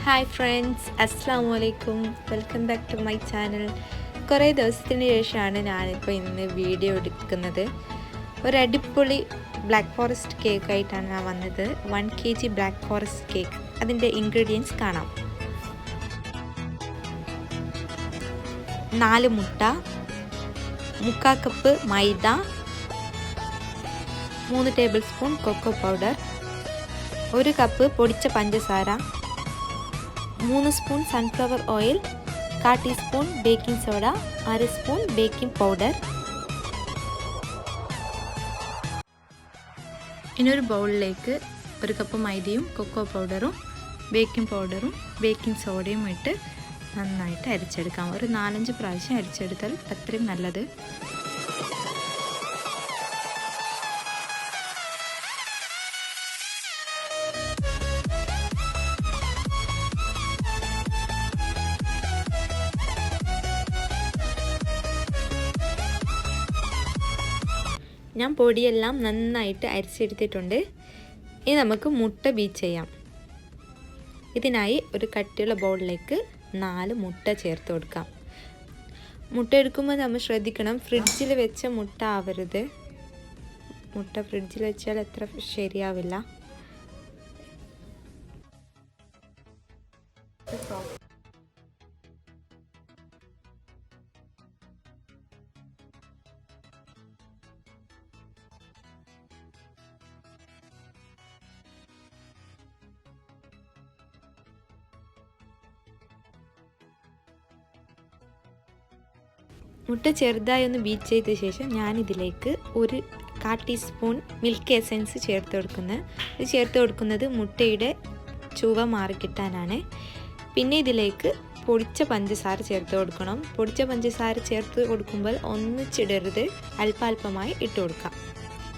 Hi friends, Assalamu alaikum. Welcome back to my channel. കുറേ ദിവസത്തിന് ശേഷമാണ് ഞാനിപ്പോൾ ഇന്ന് വീഡിയോ എടുക്കുന്നത്. ഒരു അടിപൊളി ബ്ലാക്ക് ഫോറസ്റ്റ് കേക്ക് ആയിട്ടാണ് ഞാൻ വന്നത്. 1 kg ബ്ലാക്ക് ഫോറസ്റ്റ് കേക്ക്. അതിൻ്റെ ഇൻഗ്രീഡിയൻസ് കാണാം. 4 മുട്ട, 3/4 cup maida, 3 tablespoon cocoa powder, 1 cup പൊടിച്ച പഞ്ചസാര, 3 spoon sunflower oil, 1/4 teaspoon baking soda, 1/2 spoon baking powder. ഇനി ഒരു ബൗളിലേക്ക് 1 കപ്പ് മൈദയും കൊക്കോ പൗഡറും ബേക്കിംഗ് പൗഡറും ബേക്കിംഗ് സോഡയും ഇട്ട് നന്നായിട്ട് അരിച്ചെടുക്കാം. ഒരു 4-5 പ്രാവശ്യം അരിച്ചെടുത്താൽ അത്രയും നല്ലത്. ഞാൻ പൊടിയെല്ലാം നന്നായിട്ട് അരിച്ചെടുത്തിട്ടുണ്ട്. ഇനി നമുക്ക് മുട്ട ബീറ്റ് ചെയ്യാം. ഇതിനായി ഒരു കട്ടിയുള്ള ബൗളിലേക്ക് 4 മുട്ട ചേർത്ത് കൊടുക്കാം. മുട്ട എടുക്കുമ്പോൾ നമ്മൾ ശ്രദ്ധിക്കണം, ഫ്രിഡ്ജിൽ വെച്ച മുട്ട ആവരുത്. മുട്ട ഫ്രിഡ്ജിൽ വെച്ചാൽ അത്ര ശരിയാവില്ല. മുട്ട ചെറുതായി ഒന്ന് ബീറ്റ് ചെയ്ത ശേഷം ഞാനിതിലേക്ക് 1/4 ടീസ്പൂൺ മിൽക്ക് എസൻസ് ചേർത്ത് കൊടുക്കുന്നത് മുട്ടയുടെ ചുവ മാറിക്കിട്ടാനാണ്. പിന്നെ ഇതിലേക്ക് പൊടിച്ച പഞ്ചസാര ചേർത്ത് കൊടുക്കണം. പൊടിച്ച പഞ്ചസാര ചേർത്ത് കൊടുക്കുമ്പോൾ ഒന്നിച്ചിടരുത്, അല്പാൽപമായി ഇട്ട് കൊടുക്കാം.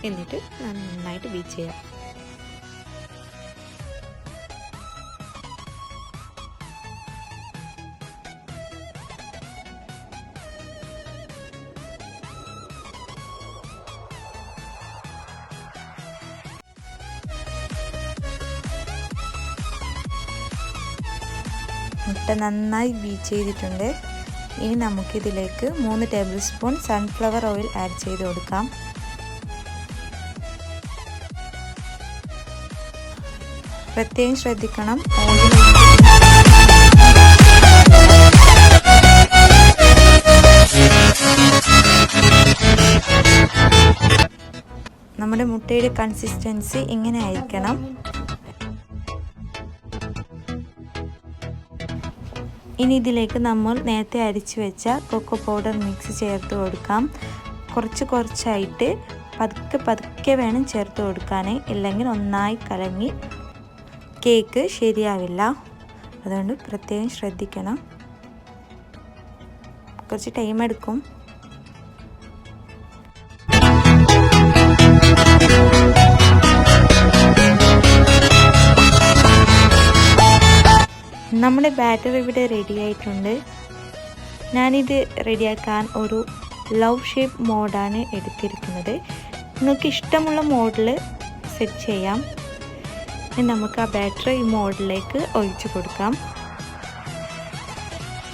എന്നിട്ട് നന്നായിട്ട് ബീറ്റ് ചെയ്യാം. മുട്ട നന്നായി ബീറ്റ് ചെയ്തിട്ടുണ്ട്. ഇനി നമുക്കിതിലേക്ക് 3 table spoon sunflower oil add ചെയ്ത് കൊടുക്കാം. പ്രത്യേകം ശ്രദ്ധിക്കണം, നമ്മുടെ മുട്ടയുടെ കൺസിസ്റ്റൻസി ഇങ്ങനെ ആയിരിക്കണം. ഇനി ഇതിലേക്ക് നമ്മൾ നേരത്തെ അരിച്ചു വെച്ച കൊക്കോ പൗഡർ മിക്സ് ചേർത്ത് കൊടുക്കാം. കുറച്ചായിട്ട് പതുക്കെ വേണം ചേർത്ത് കൊടുക്കാൻ, ഇല്ലെങ്കിൽ ഒന്നായി കലങ്ങി കേക്ക് ശരിയാവില്ല. അതുകൊണ്ട് പ്രത്യേകം ശ്രദ്ധിക്കണം. കുറച്ച് ടൈം എടുക്കും. നമ്മുടെ ബാറ്റർ ഇവിടെ റെഡി ആയിട്ടുണ്ട്. ഞാനിത് റെഡിയാക്കാൻ ഒരു ലവ് ഷേപ്പ് മോഡാണ് എടുത്തിരിക്കുന്നത്. നിങ്ങൾക്ക് ഇഷ്ടമുള്ള മോഡിൽ സെറ്റ് ചെയ്യാം. നമുക്ക് ആ ബാറ്റർ ഈ മോഡിലേക്ക് ഒഴിച്ചു കൊടുക്കാം.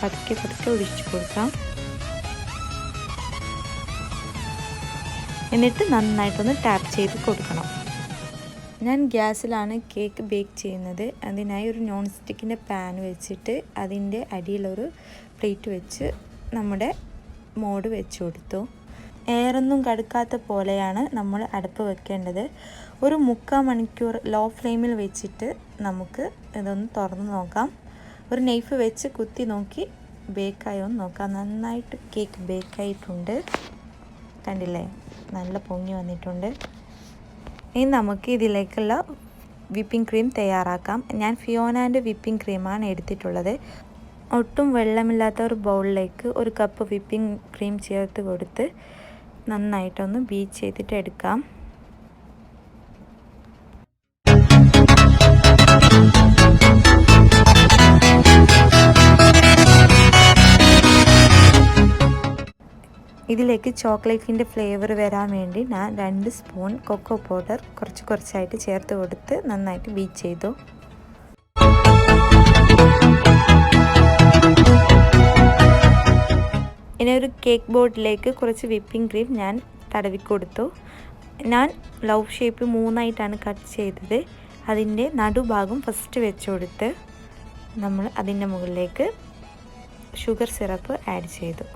പതുക്കെ ഒഴിച്ചു കൊടുക്കാം. എന്നിട്ട് നന്നായിട്ടൊന്ന് ടാപ്പ് ചെയ്ത് കൊടുക്കണം. ഞാൻ ഗ്യാസിലാണ് കേക്ക് ബേക്ക് ചെയ്യുന്നത്. അതിനായി ഒരു നോൺ സ്റ്റിക്കിൻ്റെ പാൻ വെച്ചിട്ട് അതിൻ്റെ അടിയിലൊരു പ്ലേറ്റ് വെച്ച് നമ്മുടെ മോഡ് വെച്ച് കൊടുത്തു. എയറൊന്നും കടക്കാത്ത പോലെയാണ് നമ്മൾ അടുപ്പ് വെക്കേണ്ടത്. ഒരു 3/4 മണിക്കൂർ ലോ ഫ്ലെയിമിൽ വെച്ചിട്ട് നമുക്ക് ഇതൊന്ന് തുറന്ന് നോക്കാം. ഒരു നൈഫ് വെച്ച് കുത്തി നോക്കി ബേക്കായോ എന്ന് നോക്കാം. നന്നായിട്ട് കേക്ക് ബേക്കായിട്ടുണ്ട്. കണ്ടില്ലേ, നല്ല പൊങ്ങി വന്നിട്ടുണ്ട്. ഇനി നമുക്ക് ഇതിലേക്കുള്ള വിപ്പിംഗ് ക്രീം തയ്യാറാക്കാം. ഞാൻ ഫിയോനാൻ്റെ വിപ്പിംഗ് ക്രീമാണ് എടുത്തിട്ടുള്ളത്. ഒട്ടും വെള്ളമില്ലാത്ത ഒരു ബൗളിലേക്ക് 1 കപ്പ് വിപ്പിംഗ് ക്രീം ചേർത്ത് കൊടുത്ത് നന്നായിട്ടൊന്ന് ബീറ്റ് ചെയ്തിട്ട് എടുക്കാം. ഇതിലേക്ക് ചോക്ലേറ്റിൻ്റെ ഫ്ലേവർ വരാൻ വേണ്ടി ഞാൻ 2 സ്പൂൺ കൊക്കോ പൗഡർ കുറച്ചായിട്ട് ചേർത്ത് കൊടുത്ത് നന്നായിട്ട് ബീറ്റ് ചെയ്തു. ഇനി ഒരു കേക്ക് ബോർഡിലേക്ക് കുറച്ച് വിപ്പിംഗ് ക്രീം ഞാൻ തടവി കൊടുത്തു. ഞാൻ ലവ് ഷേപ്പ് 3ആയിട്ടാണ് കട്ട് ചെയ്തത്. അതിൻ്റെ നടുഭാഗം ഫസ്റ്റ് വെച്ച് കൊടുത്ത് നമ്മൾ അതിൻ്റെ മുകളിലേക്ക് ഷുഗർ സിറപ്പ് ആഡ് ചെയ്തു.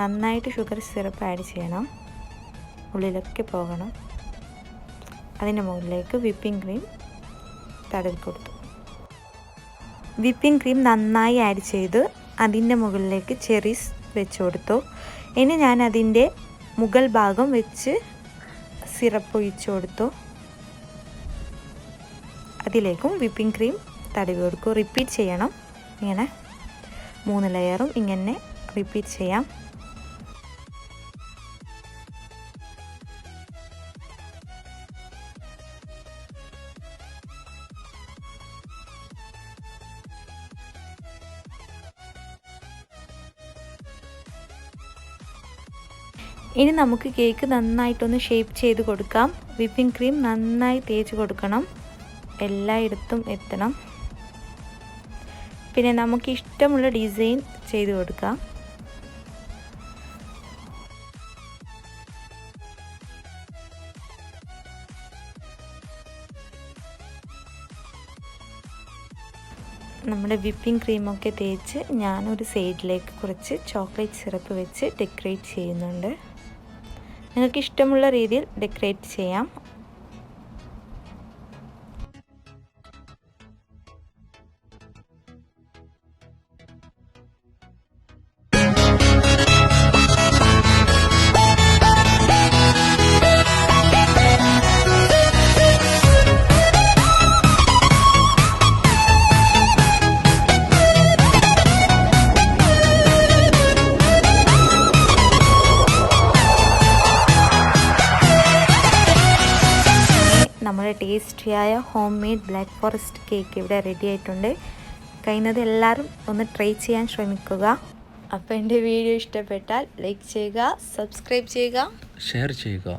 നന്നായിട്ട് ഷുഗർ സിറപ്പ് ആഡ് ചെയ്യണം, ഉള്ളിലൊക്കെ പോകണം. അതിൻ്റെ മുകളിലേക്ക് വിപ്പിംഗ് ക്രീം തടവി കൊടുത്തു. വിപ്പിംഗ് ക്രീം നന്നായി ആഡ് ചെയ്ത് അതിൻ്റെ മുകളിലേക്ക് ചെറീസ് വെച്ച് കൊടുത്തു. ഇനി ഞാൻ അതിൻ്റെ മുകൾ ഭാഗം വെച്ച് സിറപ്പ് ഒഴിച്ചു കൊടുത്തു. അതിലേക്കും വിപ്പിംഗ് ക്രീം തടവി കൊടുക്കും. റിപ്പീറ്റ് ചെയ്യണം. ഇങ്ങനെ 3 ലെയറും ഇങ്ങനെ റിപ്പീറ്റ് ചെയ്യാം. ഇനി നമുക്ക് കേക്ക് നന്നായിട്ടൊന്ന് ഷേപ്പ് ചെയ്ത് കൊടുക്കാം. വിപ്പിംഗ് ക്രീം നന്നായി തേച്ച് കൊടുക്കണം, എല്ലായിടത്തും എത്തണം. പിന്നെ നമുക്ക് ഇഷ്ടമുള്ള ഡിസൈൻ ചെയ്ത് കൊടുക്കാം. നമ്മുടെ വിപ്പിംഗ് ക്രീമൊക്കെ തേച്ച് ഞാനൊരു സൈഡിലേക്ക് കുറച്ച് ചോക്ലേറ്റ് സിറപ്പ് വെച്ച് ഡെക്കറേറ്റ് ചെയ്യുന്നുണ്ട്. നിങ്ങൾക്ക് ഇഷ്ടമുള്ള രീതിയിൽ ഡെക്കറേറ്റ് ചെയ്യാം. നമ്മുടെ ടേസ്റ്റിയായ homemade black forest cake ഇവിടെ റെഡി ആയിട്ടുണ്ട്. കഴിയുന്നത് എല്ലാവരും ഒന്ന് ട്രൈ ചെയ്യാൻ ശ്രമിക്കുക. അപ്പോൾ എൻ്റെ വീഡിയോ ഇഷ്ടപ്പെട്ടാൽ ലൈക്ക് ചെയ്യുക, സബ്സ്ക്രൈബ് ചെയ്യുക, ഷെയർ ചെയ്യുക.